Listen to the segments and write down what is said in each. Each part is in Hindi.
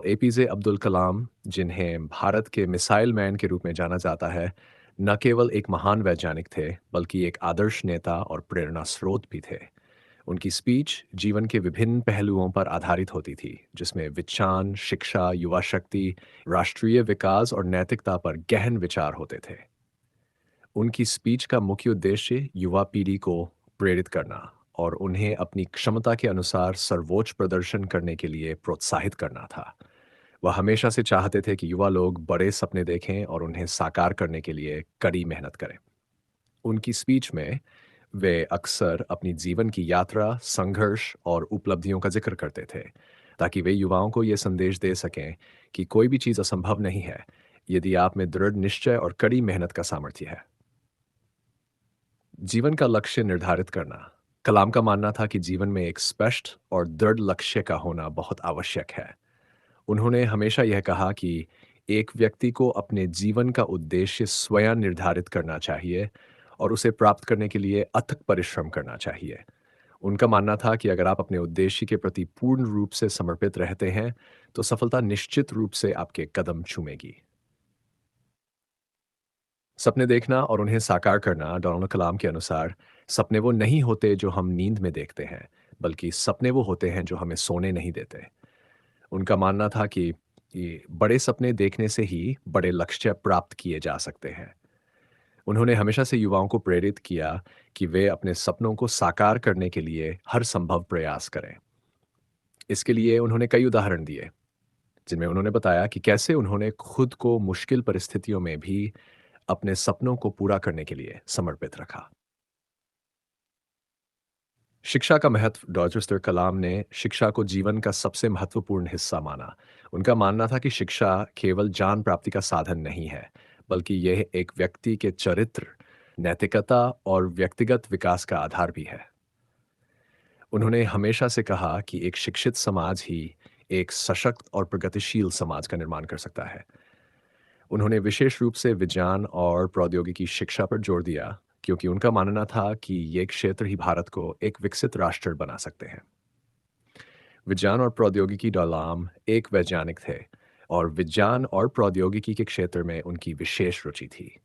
एपीजे अब्दुल कलाम, जिन्हें भारत के मिसाइल मैन के रूप में जाना जाता है, न केवल एक महान वैज्ञानिक थे, बल्कि एक आदर्श नेता और प्रेरणा स्रोत भी थे। उनकी स्पीच जीवन के विभिन्न पहलुओं पर आधारित होती थी, जिसमें विज्ञान, शिक्षा, युवा शक्ति, राष्ट्रीय विकास और नैतिकता पर गहन विचार होते थे। उनकी स्पीच का मुख्य उद्देश्य युवा पीढ़ी को प्रेरित करना और उन्हें अपनी क्षमता के अनुसार सर्वोच्च प्रदर्शन करने के लिए प्रोत्साहित करना था। वह हमेशा से चाहते थे कि युवा लोग बड़े सपने देखें और उन्हें साकार करने के लिए कड़ी मेहनत करें। उनकी स्पीच में वे अक्सर अपनी जीवन की यात्रा, संघर्ष और उपलब्धियों का जिक्र करते थे, ताकि वे युवाओं को ये संदेश दे सकें कि कोई भी चीज़ असंभव नहीं है, यदि आप में दृढ़ निश्चय और कड़ी मेहनत का सामर्थ्य है। जीवन का लक्ष्य निर्धारित करना। कलाम का मानना था कि जीवन में एक स्पष्ट और दृढ़ लक्ष्य का होना बहुत आवश्यक है। उन्होंने हमेशा यह कहा कि एक व्यक्ति को अपने जीवन का उद्देश्य स्वयं निर्धारित करना चाहिए और उसे प्राप्त करने के लिए अथक परिश्रम करना चाहिए। उनका मानना था कि अगर आप अपने उद्देश्य के प्रति पूर्ण रूप से समर्पित रहते हैं, तो सफलता निश्चित रूप से आपके कदम चूमेगी। सपने देखना और उन्हें साकार करना। डोनाल्ड कलाम के अनुसार सपने वो नहीं होते जो हम नींद में देखते हैं, बल्कि सपने वो होते हैं जो हमें सोने नहीं देते। उनका मानना था कि ये बड़े सपने देखने से ही बड़े लक्ष्य प्राप्त किए जा सकते हैं। उन्होंने हमेशा से युवाओं को प्रेरित किया कि वे अपने सपनों को साकार करने के लिए हर संभव प्रयास करें। इसके लिए उन्होंने कई उदाहरण दिए, जिनमें उन्होंने बताया कि कैसे उन्होंने खुद को मुश्किल परिस्थितियों में भी अपने सपनों को पूरा करने के लिए समर्पित रखा। शिक्षा का महत्व। डॉ. कलाम ने शिक्षा को जीवन का सबसे महत्वपूर्ण हिस्सा माना। उनका मानना था कि शिक्षा केवल ज्ञान प्राप्ति का साधन नहीं है, बल्कि यह एक व्यक्ति के चरित्र, नैतिकता और व्यक्तिगत विकास का आधार भी है। उन्होंने हमेशा से कहा कि एक शिक्षित समाज ही एक सशक्त और प्रगतिशील समाज का निर्माण कर सकता है। उन्होंने विशेष रूप से विज्ञान और प्रौद्योगिकी शिक्षा पर जोर दिया, क्योंकि उनका मानना था कि ये क्षेत्र ही भारत को एक विकसित राष्ट्र बना सकते हैं। विज्ञान और प्रौद्योगिकी। डॉलाम एक वैज्ञानिक थे और विज्ञान और प्रौद्योगिकी के क्षेत्र में उनकी विशेष रुचि थी।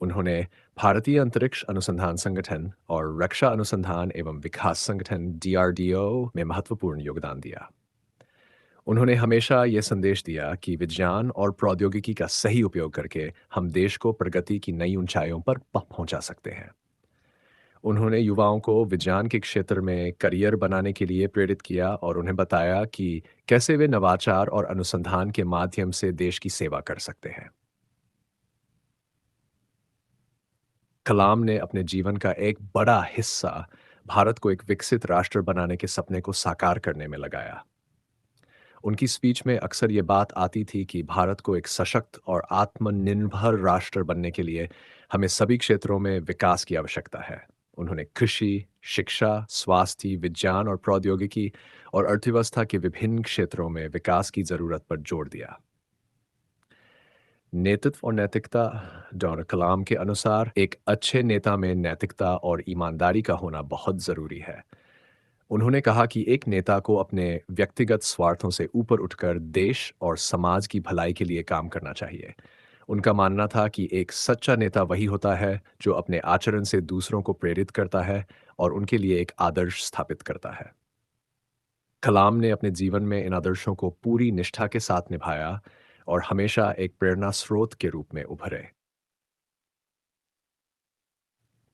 उन्होंने भारतीय अंतरिक्ष अनुसंधान संगठन और रक्षा अनुसंधान एवं विकास संगठन डीआरडीओ में महत्वपूर्ण योगदान दिया। उन्होंने हमेशा यह संदेश दिया कि विज्ञान और प्रौद्योगिकी का सही उपयोग करके हम देश को प्रगति की नई ऊंचाइयों पर पहुंचा सकते हैं। उन्होंने युवाओं को विज्ञान के क्षेत्र में करियर बनाने के लिए प्रेरित किया और उन्हें बताया कि कैसे वे नवाचार और अनुसंधान के माध्यम से देश की सेवा कर सकते हैं। कलाम ने अपने जीवन का एक बड़ा हिस्सा भारत को एक विकसित राष्ट्र बनाने के सपने को साकार करने में लगाया। उनकी स्पीच में अक्सर ये बात आती थी कि भारत को एक सशक्त और आत्मनिर्भर राष्ट्र बनने के लिए हमें सभी क्षेत्रों में विकास की आवश्यकता है। उन्होंने कृषि, शिक्षा, स्वास्थ्य, विज्ञान और प्रौद्योगिकी और अर्थव्यवस्था के विभिन्न क्षेत्रों में विकास की जरूरत पर जोर दिया। नेतृत्व और नैतिकता। डॉक्टर कलाम के अनुसार एक अच्छे नेता में नैतिकता और ईमानदारी का होना बहुत जरूरी है। उन्होंने कहा कि एक नेता को अपने व्यक्तिगत स्वार्थों से ऊपर उठकर देश और समाज की भलाई के लिए काम करना चाहिए। उनका मानना था कि एक सच्चा नेता वही होता है जो अपने आचरण से दूसरों को प्रेरित करता है और उनके लिए एक आदर्श स्थापित करता है। कलाम ने अपने जीवन में इन आदर्शों को पूरी निष्ठा के साथ निभाया और हमेशा एक प्रेरणा स्रोत के रूप में उभरे।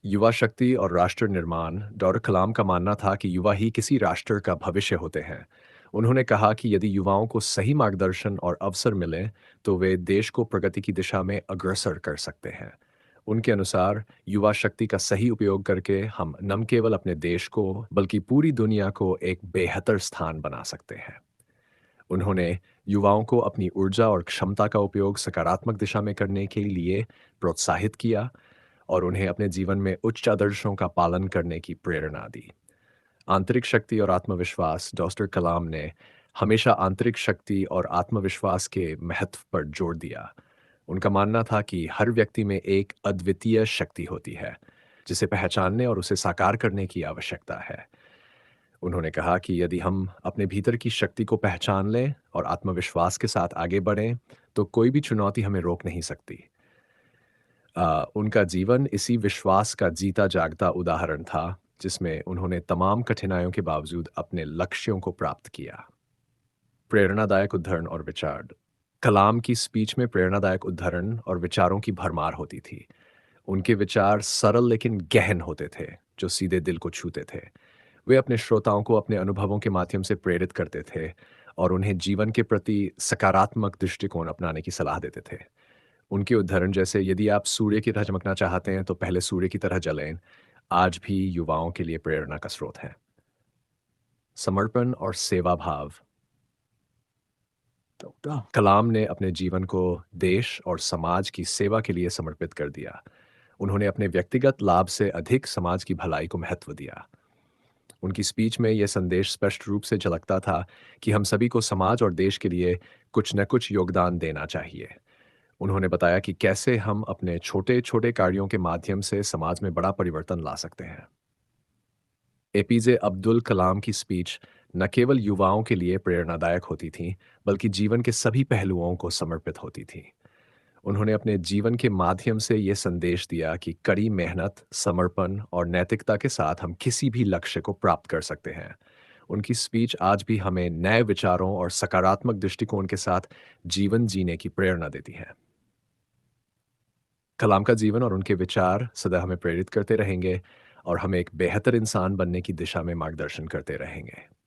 युवा शक्ति और राष्ट्र निर्माण। डॉक्टर कलाम का मानना था कि युवा ही किसी राष्ट्र का भविष्य होते हैं। उन्होंने कहा कि यदि युवाओं को सही मार्गदर्शन और अवसर मिले, तो वे देश को प्रगति की दिशा में अग्रसर कर सकते हैं। उनके अनुसार युवा शक्ति का सही उपयोग करके हम न केवल अपने देश को, बल्कि पूरी दुनिया को एक बेहतर स्थान बना सकते हैं। उन्होंने युवाओं को अपनी ऊर्जा और क्षमता का उपयोग सकारात्मक दिशा में करने के लिए प्रोत्साहित किया और उन्हें अपने जीवन में उच्च आदर्शों का पालन करने की प्रेरणा दी। आंतरिक शक्ति और आत्मविश्वास। डॉक्टर कलाम ने हमेशा आंतरिक शक्ति और आत्मविश्वास के महत्व पर जोर दिया। उनका मानना था कि हर व्यक्ति में एक अद्वितीय शक्ति होती है, जिसे पहचानने और उसे साकार करने की आवश्यकता है। उन्होंने कहा कि यदि हम अपने भीतर की शक्ति को पहचान लें और आत्मविश्वास के साथ आगे बढ़ें, तो कोई भी चुनौती हमें रोक नहीं सकती। उनका जीवन इसी विश्वास का जीता जागता उदाहरण था, जिसमें उन्होंने तमाम कठिनाइयों के बावजूद अपने लक्ष्यों को प्राप्त किया। प्रेरणादायक उद्धरण और विचार। कलाम की स्पीच में प्रेरणादायक उद्धरण और विचारों की भरमार होती थी। उनके विचार सरल लेकिन गहन होते थे, जो सीधे दिल को छूते थे। वे अपने श्रोताओं को अपने अनुभवों के माध्यम से प्रेरित करते थे और उन्हें जीवन के प्रति सकारात्मक दृष्टिकोण अपनाने की सलाह देते थे। उनके उदाहरण जैसे यदि आप सूर्य की तरह चमकना चाहते हैं तो पहले सूर्य की तरह जलें, आज भी युवाओं के लिए प्रेरणा का स्रोत है। समर्पण और सेवा भाव। तो कलाम ने अपने जीवन को देश और समाज की सेवा के लिए समर्पित कर दिया। उन्होंने अपने व्यक्तिगत लाभ से अधिक समाज की भलाई को महत्व दिया। उनकी स्पीच में यह संदेश स्पष्ट रूप से झलकता था कि हम सभी को समाज और देश के लिए कुछ न कुछ योगदान देना चाहिए। उन्होंने बताया कि कैसे हम अपने छोटे-छोटे कार्यों के माध्यम से समाज में बड़ा परिवर्तन ला सकते हैं। एपीजे अब्दुल कलाम की स्पीच न केवल युवाओं के लिए प्रेरणादायक होती थी, बल्कि जीवन के सभी पहलुओं को समर्पित होती थी। उन्होंने अपने जीवन के माध्यम से ये संदेश दिया कि कड़ी मेहनत, समर्पण और नैतिकता के साथ हम किसी भी लक्ष्य को प्राप्त कर सकते हैं। उनकी स्पीच आज भी हमें नए विचारों और सकारात्मक दृष्टिकोण के साथ जीवन जीने की प्रेरणा देती है। कलाम का जीवन और उनके विचार सदा हमें प्रेरित करते रहेंगे और हमें एक बेहतर इंसान बनने की दिशा में मार्गदर्शन करते रहेंगे।